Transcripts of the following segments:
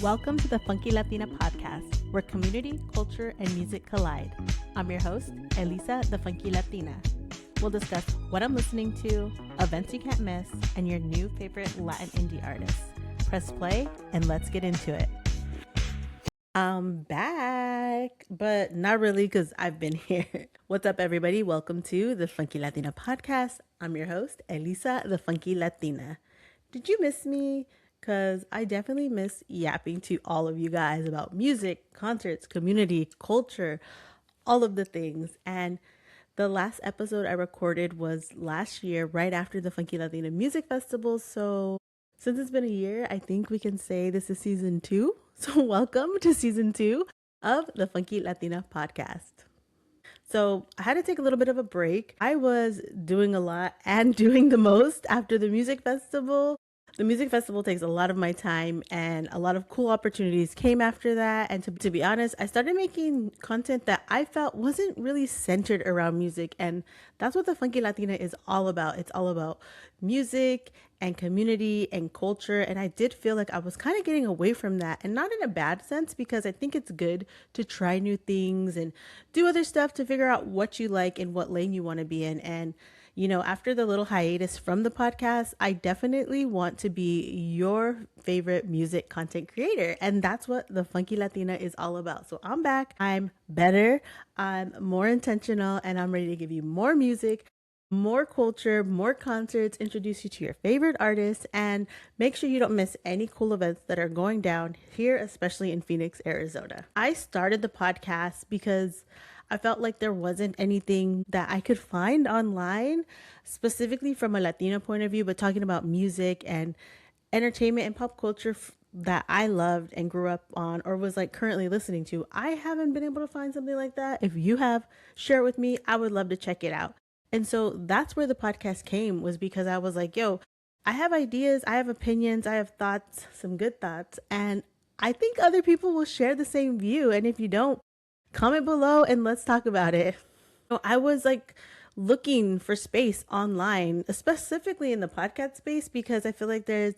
Welcome to the Funky Latina podcast, where community, culture, and music collide. I'm your host, Elisa, the Funky Latina. We'll discuss what I'm listening to, events you can't miss, and your new favorite Latin indie artists. Press play and let's get into it. I'm back, but not really because I've been here. What's up, everybody? Welcome to the Funky Latina podcast. I'm your host, Elisa, the Funky Latina. Did you miss me? Because I definitely miss yapping to all of you guys about music, concerts, community, culture, all of the things. And the last episode I recorded was last year, right after the Funky Latina Music Festival. So since it's been a year, I think we can say this is season 2. So welcome to season 2 of the Funky Latina podcast. So I had to take a little bit of a break. I was doing a lot and doing the most after the music festival. The music festival takes a lot of my time, and a lot of cool opportunities came after that. And to be honest, I started making content that I felt wasn't really centered around music. And that's what the Funky Latina is all about. It's all about music and community and culture. And I did feel like I was kind of getting away from that, and not in a bad sense, because I think it's good to try new things and do other stuff to figure out what you like and what lane you want to be in. And you know, after the little hiatus from the podcast, I definitely want to be your favorite music content creator. And that's what the Funky Latina is all about. So I'm back. I'm better. I'm more intentional, and I'm ready to give you more music, more culture, more concerts, introduce you to your favorite artists, and make sure you don't miss any cool events that are going down here, especially in Phoenix, Arizona. I started the podcast because I felt like there wasn't anything that I could find online, specifically from a Latino point of view, but talking about music and entertainment and pop culture that I loved and grew up on, or was like currently listening to. I haven't been able to find something like that. If you have, share it with me. I would love to check it out. And so that's where the podcast came, was because I was like, yo, I have ideas, I have opinions, I have thoughts, some good thoughts, and I think other people will share the same view. And if you don't, comment below and let's talk about it. So I was like looking for space online, specifically in the podcast space, because I feel like there's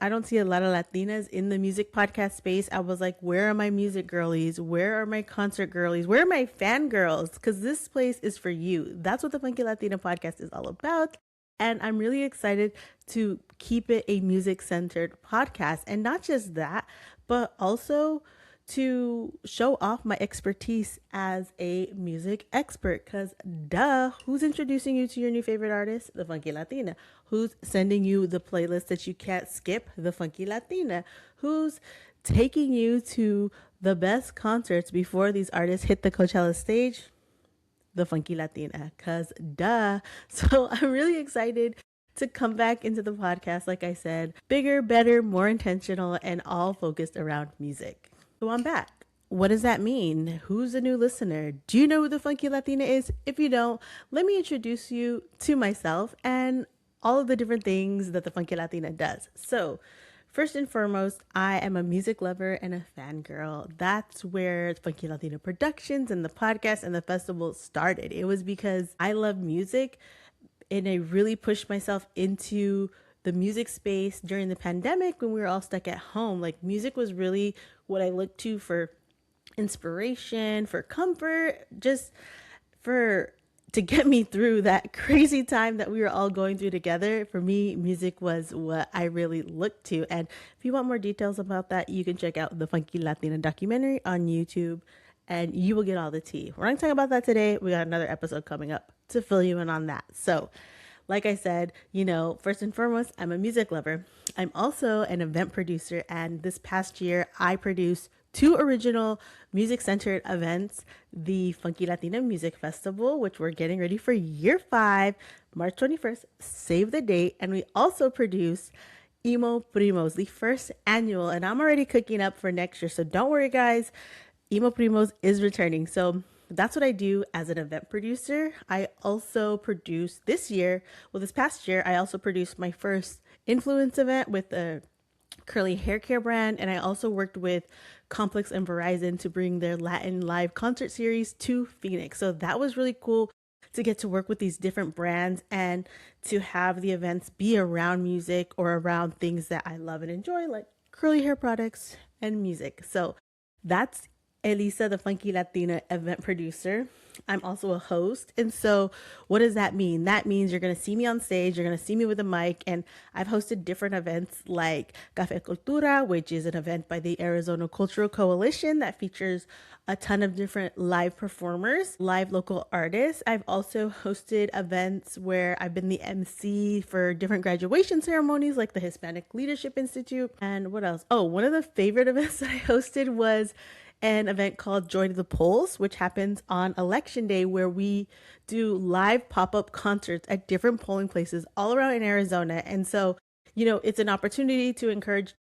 I don't see a lot of Latinas in the music podcast space. I was like, where are my music girlies? Where are my concert girlies? Where are my fangirls? Because this place is for you. That's what the Funky Latina podcast is all about. And I'm really excited to keep it a music-centered podcast. And not just that, but also to show off my expertise as a music expert. Because duh, who's introducing you to your new favorite artist? The Funky Latina. Who's sending you the playlist that you can't skip? The Funky Latina. Who's taking you to the best concerts before these artists hit the Coachella stage? The Funky Latina. Because duh. So I'm really excited to come back into the podcast, like I said, bigger, better, more intentional, and all focused around music. So I'm back. What does that mean? Who's a new listener? Do you know who the Funky Latina is? If you don't, let me introduce you to myself and all of the different things that the Funky Latina does. So first and foremost, I am a music lover and a fangirl. That's where Funky Latina Productions and the podcast and the festival started. It was because I love music, and I really pushed myself into the music space during the pandemic when we were all stuck at home. Like, music was really what I looked to for inspiration, for comfort, just to get me through that crazy time that we were all going through together. For me, music was what I really looked to. And if you want more details about that, you can check out the Funky Latina documentary on YouTube, and you will get all the tea. We're not talking about that today. We got another episode coming up to fill you in on that. So like I said, you know, first and foremost, I'm a music lover. I'm also an event producer. And this past year, I produced 2 original music-centered events. The Funky Latina Music Festival, which we're getting ready for year 5, March 21st, save the date. And we also produced Emo Primos, the first annual. And I'm already cooking up for next year. So don't worry, guys. Emo Primos is returning. So that's what I do as an event producer. I also produced this past year, I also produced my first influence event with a curly hair care brand. And I also worked with Complex and Verizon to bring their Latin live concert series to Phoenix. So that was really cool to get to work with these different brands and to have the events be around music or around things that I love and enjoy, like curly hair products, and music. So that's Elisa, the Funky Latina event producer. I'm also a host. And so, what does that mean? That means you're going to see me on stage, you're going to see me with a mic, and I've hosted different events like Café Cultura, which is an event by the Arizona Cultural Coalition that features a ton of different live performers, live local artists. I've also hosted events where I've been the MC for different graduation ceremonies like the Hispanic Leadership Institute. And what else? Oh, one of the favorite events that I hosted was an event called Joy to the Polls, which happens on election day, where we do live pop-up concerts at different polling places all around in Arizona. And so, it's an opportunity to encourage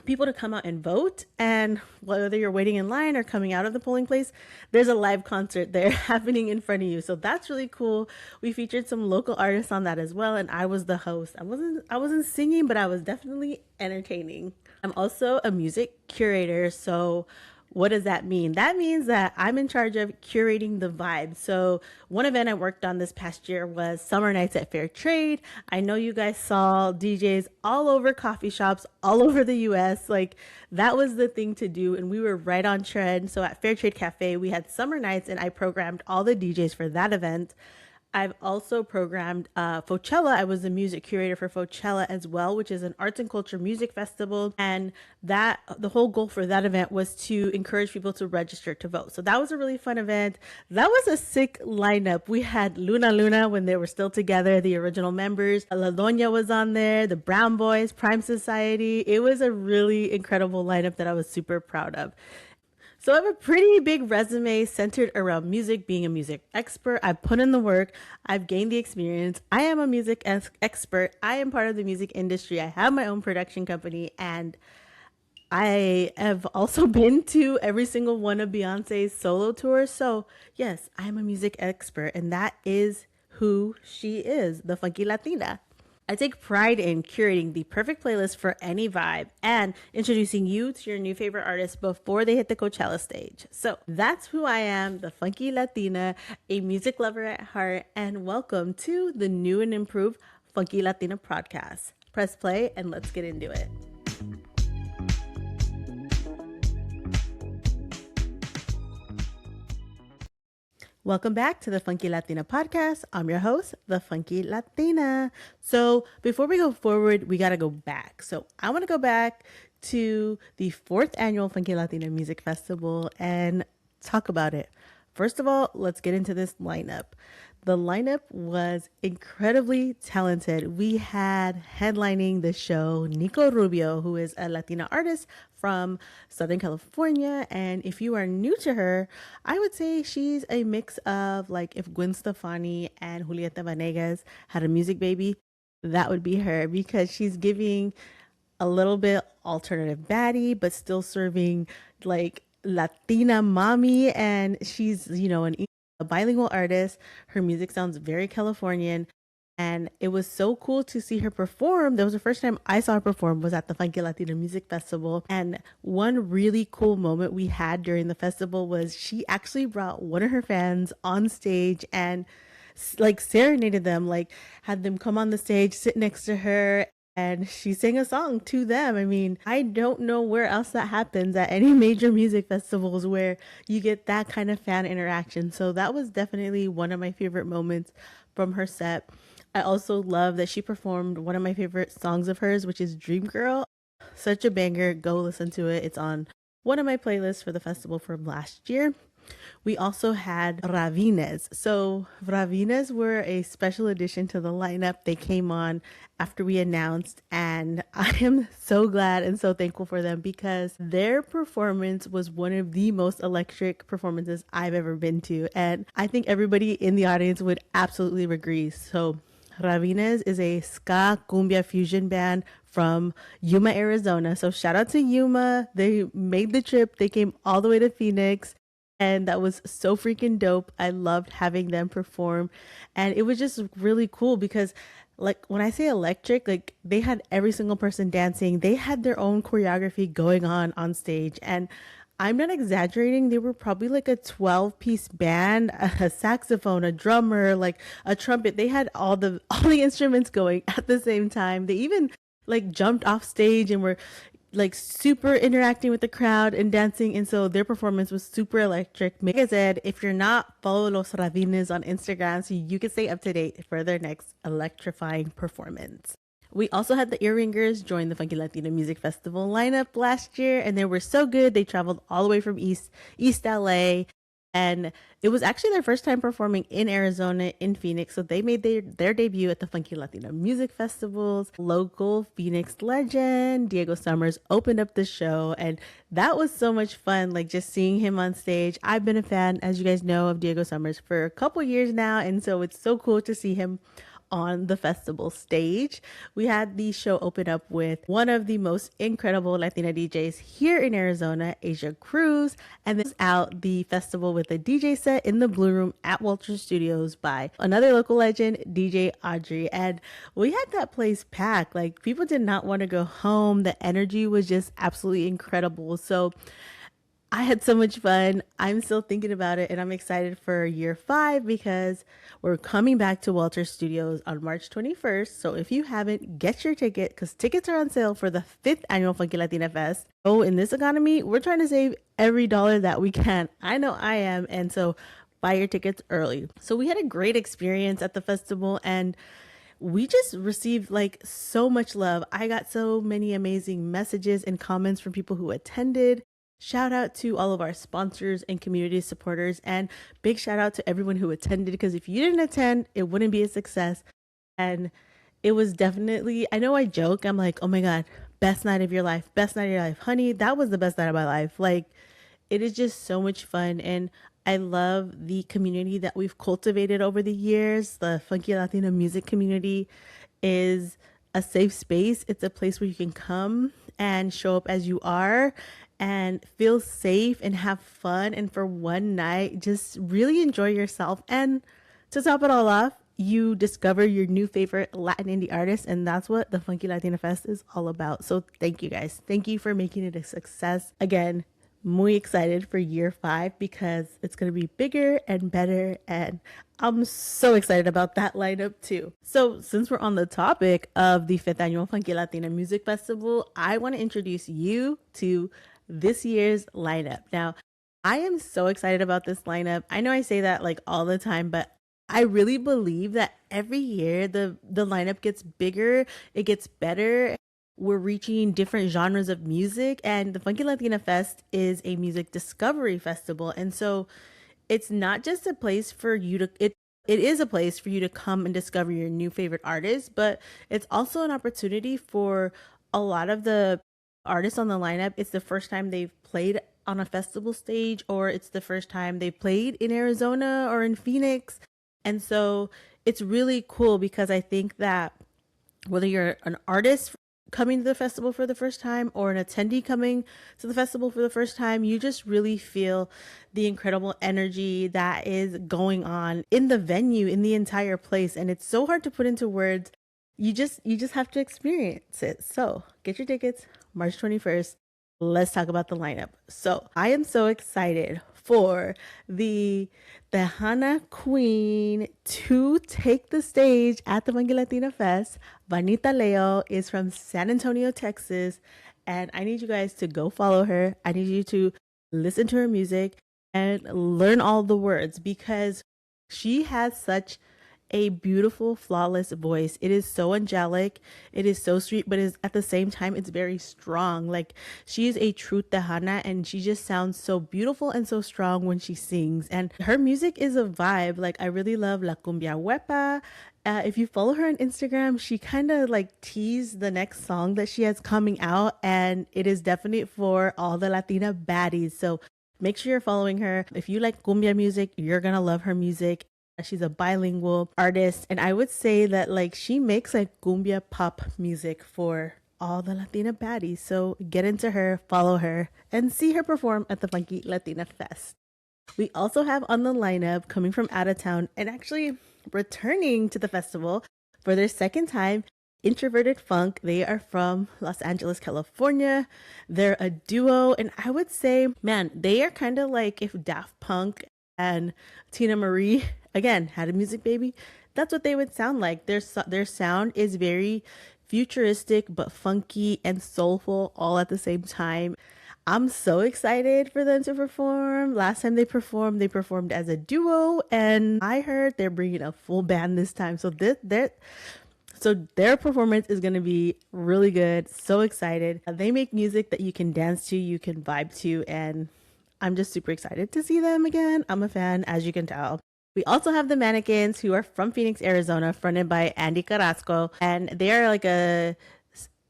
people to come out and vote. And whether you're waiting in line or coming out of the polling place, there's a live concert there happening in front of you. So that's really cool. We featured some local artists on that as well, and I was the host. I wasn't singing, but I was definitely entertaining. I'm also a music curator. So what does that mean? That means that I'm in charge of curating the vibe. So one event I worked on this past year was Summer Nights at Fair Trade. I know you guys saw DJs all over coffee shops, all over the US. Like, that was the thing to do, and we were right on trend. So at Fair Trade Cafe, we had Summer Nights, and I programmed all the DJs for that event. I've also programmed Fochella. I was the music curator for Fochella as well, which is an arts and culture music festival. And the whole goal for that event was to encourage people to register to vote. So that was a really fun event. That was a sick lineup. We had Luna when they were still together, the original members. La Doña was on there, the Brown Boys, Prime Society. It was a really incredible lineup that I was super proud of. So I have a pretty big resume centered around music, being a music expert. I've put in the work. I've gained the experience. I am a music expert. I am part of the music industry. I have my own production company, and I have also been to every single one of Beyonce's solo tours. So yes, I am a music expert, and that is who she is, the Funky Latina. I take pride in curating the perfect playlist for any vibe and introducing you to your new favorite artists before they hit the Coachella stage. So that's who I am, the Funky Latina, a music lover at heart, and welcome to the new and improved Funky Latina podcast. Press play and let's get into it. Welcome back to the Funky Latina podcast. I'm your host, the Funky Latina. So before we go forward, we got to go back. So I want to go back to the 4th annual Funky Latina Music Festival and talk about it. First of all, let's get into this lineup. The lineup was incredibly talented. We had headlining the show Nico Rubio, who is a Latina artist from Southern California. And if you are new to her, I would say she's a mix of, like, if Gwen Stefani and Julieta Venegas had a music baby, that would be her, because she's giving a little bit alternative baddie, but still serving like Latina mommy. And she's, a bilingual artist. Her music sounds very Californian. And it was so cool to see her perform. That was the first time I saw her perform, was at the Funky Latina Music Festival. And one really cool moment we had during the festival was she actually brought one of her fans on stage and like serenaded them, like had them come on the stage, sit next to her, and she sang a song to them. I mean, I don't know where else that happens at any major music festivals where you get that kind of fan interaction. So that was definitely one of my favorite moments from her set. I also love that she performed one of my favorite songs of hers, which is Dream Girl. Such a banger. Go listen to it. It's on one of my playlists for the festival from last year. We also had Ravines. So Ravines were a special addition to the lineup. They came on after we announced, and I am so glad and so thankful for them, because their performance was one of the most electric performances I've ever been to. And I think everybody in the audience would absolutely agree. So Ravines is a ska cumbia fusion band from Yuma, Arizona. So shout out to Yuma. They made the trip. They came all the way to Phoenix. And that was so freaking dope. I loved having them perform. And it was just really cool because, like, when I say electric, like, they had every single person dancing. They had their own choreography going on stage. And I'm not exaggerating. They were probably like a 12-piece band, a saxophone, a drummer, like a trumpet. They had all the instruments going at the same time. They even like jumped off stage and were like super interacting with the crowd and dancing. And so their performance was super electric. Like I said, if you're not, follow Los Radines on Instagram so you can stay up to date for their next electrifying performance. We also had the Earringers join the Funky Latina Music Festival lineup last year, and they were so good. They traveled all the way from East LA, and it was actually their first time performing in Arizona, in Phoenix. So they made their debut at the Funky Latino Music Festivals. Local Phoenix legend Diego Summers opened up the show, and that was so much fun. Like just seeing him on stage. I've been a fan, as you guys know, of Diego Summers for a couple years now, and so it's so cool to see him on the festival stage. We had the show open up with one of the most incredible Latina DJs here in Arizona, Asia Cruz, and then out the festival with a DJ set in the Blue Room at Walter Studios by another local legend, DJ Audrey. And we had that place packed. Like people did not want to go home. The energy was just absolutely incredible. So I had so much fun. I'm still thinking about it, and I'm excited for year 5 because we're coming back to Walter Studios on March 21st. So if you haven't, get your ticket because tickets are on sale for the 5th annual Funky Latina Fest. Oh, in this economy, we're trying to save every dollar that we can. I know I am, and so buy your tickets early. So we had a great experience at the festival, and we just received like so much love. I got so many amazing messages and comments from people who attended. Shout out to all of our sponsors and community supporters, and big shout out to everyone who attended because if you didn't attend, it wouldn't be a success. And it was definitely, I know I joke, I'm like, oh my God, best night of your life, best night of your life. Honey, that was the best night of my life. Like, it is just so much fun. And I love the community that we've cultivated over the years. The Funky Latina music community is a safe space. It's a place where you can come and show up as you are and feel safe and have fun. And for one night, just really enjoy yourself. And to top it all off, you discover your new favorite Latin indie artist. And that's what the Funky Latina Fest is all about. So thank you guys. Thank you for making it a success. Again, muy excited for year 5 because it's going to be bigger and better, and I'm so excited about that lineup too. So since we're on the topic of the 5th annual Funky Latina Music Festival, I want to introduce you to this year's lineup. Now, I am so excited about this lineup. I know I say that like all the time, but I really believe that every year the lineup gets bigger, it gets better. We're reaching different genres of music, and the Funky Latina Fest is a music discovery festival. And so it's not just a place for you to it is a place for you to come and discover your new favorite artists, but it's also an opportunity for a lot of the artists on the lineup. It's the first time they've played on a festival stage, or it's the first time they played in Arizona or in Phoenix. And so it's really cool because I think that whether you're an artist coming to the festival for the first time or an attendee coming to the festival for the first time, you just really feel the incredible energy that is going on in the venue, in the entire place. And it's so hard to put into words. You just have to experience it. So get your tickets March 21st. Let's talk about the lineup. So I am so excited for the Tejana Queen to take the stage at the Funky Latina Fest. Vanita Leo is from San Antonio, Texas, and I need you guys to go follow her. I need you to listen to her music and learn all the words because she has such a beautiful, flawless voice. It is so angelic. It is so sweet, but at the same time, it's very strong. Like she is a true Tejana, and she just sounds so beautiful and so strong when she sings. And her music is a vibe. Like I really love La Cumbia Huepa. If you follow her on Instagram, she kind of like teased the next song that she has coming out, and it is definite for all the Latina baddies. So make sure you're following her. If you like cumbia music, you're gonna love her music. She's a bilingual artist, and I would say that like she makes like cumbia pop music for all the Latina baddies. So get into her, follow her, and see her perform at the Funky Latina Fest. We also have on the lineup coming from out of town and actually returning to the festival for their second time, Introverted Funk. They are from Los Angeles, California. They're a duo, and I would say, man, they are kind of like if Daft Punk and Tina Marie again had a music baby. That's what they would sound like. Their sound is very futuristic but funky and soulful all at the same time. I'm so excited for them to perform. Last time they performed as a duo, and I heard they're bringing a full band this time. So their performance is going to be really good. So excited. They make music that you can dance to, you can vibe to, and I'm just super excited to see them again. I'm a fan, as you can tell. We also have the Mannequins, who are from Phoenix, Arizona, fronted by Andy Carrasco, and they are like a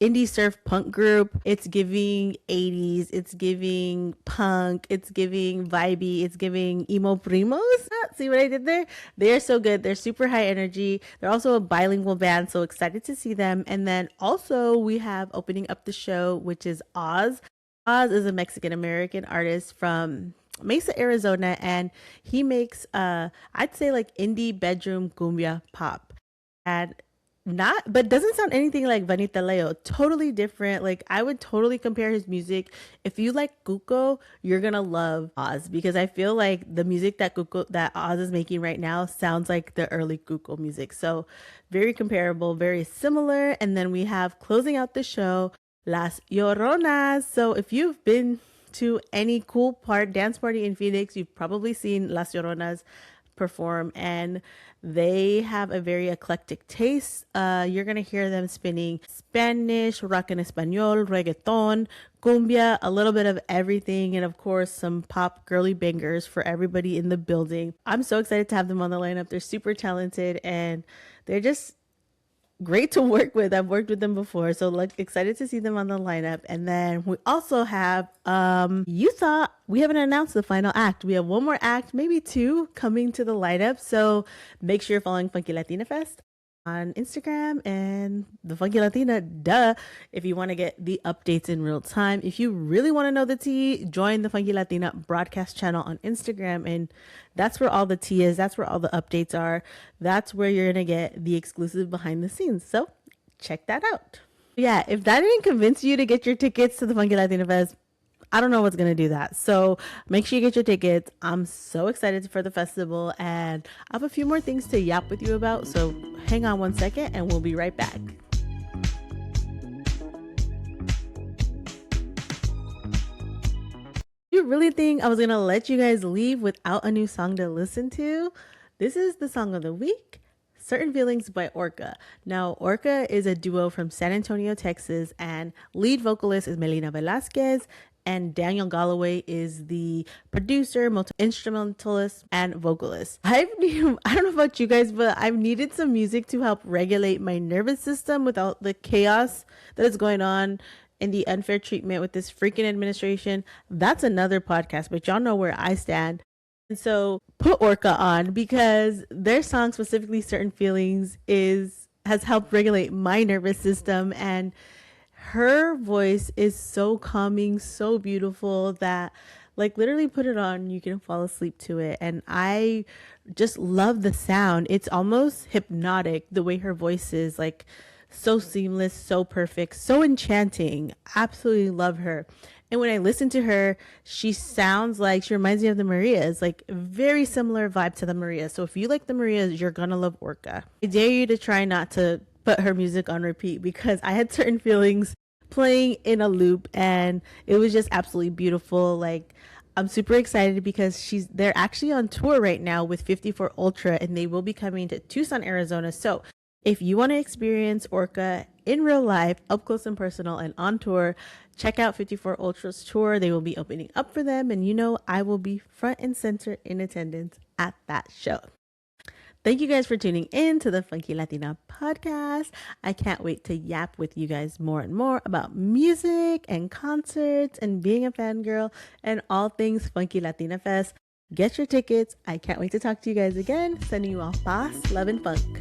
indie surf punk group. It's giving 80s, it's giving punk, it's giving vibey, it's giving emo primos. See what I did there? They're so good. They're super high energy. They're also a bilingual band, so excited to see them. And then also we have opening up the show, which is Oz. Oz is a Mexican American artist from Mesa, Arizona, and he makes I'd say like indie bedroom cumbia pop. And not but doesn't sound anything like Vanita Leo. Totally different. Like I would totally compare his music. If you like Cuco, you're gonna love Oz, because I feel like the music that Oz is making right now sounds like the early Cuco music. So very comparable, very similar. And then we have closing out the show, Las Lloronas. So if you've been to any cool dance party in Phoenix, you've probably seen Las Lloronas perform, and they have a very eclectic taste. You're gonna hear them spinning Spanish, rock en español, reggaeton, cumbia, a little bit of everything, and of course some pop girly bangers for everybody in the building. I'm so excited to have them on the lineup. They're super talented and they're just great to work with. I've worked with them before, so excited to see them on the lineup. And then we also have you thought we haven't announced the final act. We have one more act, maybe two, coming to the lineup. So make sure you're following Funky Latina Fest on Instagram and the Funky Latina, if you want to get the updates in real time. If you really want to know the tea, join the Funky Latina broadcast channel on Instagram, and that's where all the tea is. That's where all the updates are. That's where you're gonna get the exclusive behind the scenes, so check that out. Yeah, if that didn't convince you to get your tickets to the Funky Latina Fest, I don't know what's going to do that. So make sure you get your tickets. I'm so excited for the festival, and I have a few more things to yap with you about. So hang on one second and we'll be right back. You really think I was going to let you guys leave without a new song to listen to? This is the song of the week. Certain Feelings by Orca. Now, Orca is a duo from San Antonio, Texas, and lead vocalist is Melina Velasquez, and Daniel Galloway is the producer, multi-instrumentalist, and vocalist. I don't know about you guys, but I've needed some music to help regulate my nervous system without the chaos that is going on and the unfair treatment with this freaking administration. That's another podcast, but y'all know where I stand. And so put Orca on, because their song, specifically Certain Feelings, has helped regulate my nervous system, and her voice is so calming, so beautiful that like literally put it on, you can fall asleep to it. And I just love the sound. It's almost hypnotic the way her voice is, like so seamless, so perfect, so enchanting. Absolutely love her. And when I listen to her, she reminds me of the Marias, like very similar vibe to the Marias. So if you like the Marias, you're gonna love Orca. I dare you to try not to put her music on repeat, because I had Certain Feelings playing in a loop and it was just absolutely beautiful. Like I'm super excited because they're actually on tour right now with 54 Ultra, and they will be coming to Tucson, Arizona. So if you want to experience Orca in real life, up close and personal, and on tour, check out 54 Ultra's tour. They will be opening up for them, and I will be front and center in attendance at that show. Thank you guys for tuning in to the Funky Latina podcast. I can't wait to yap with you guys more and more about music and concerts and being a fangirl and all things Funky Latina Fest. Get your tickets. I can't wait to talk to you guys again. Sending you all paz, love, and funk.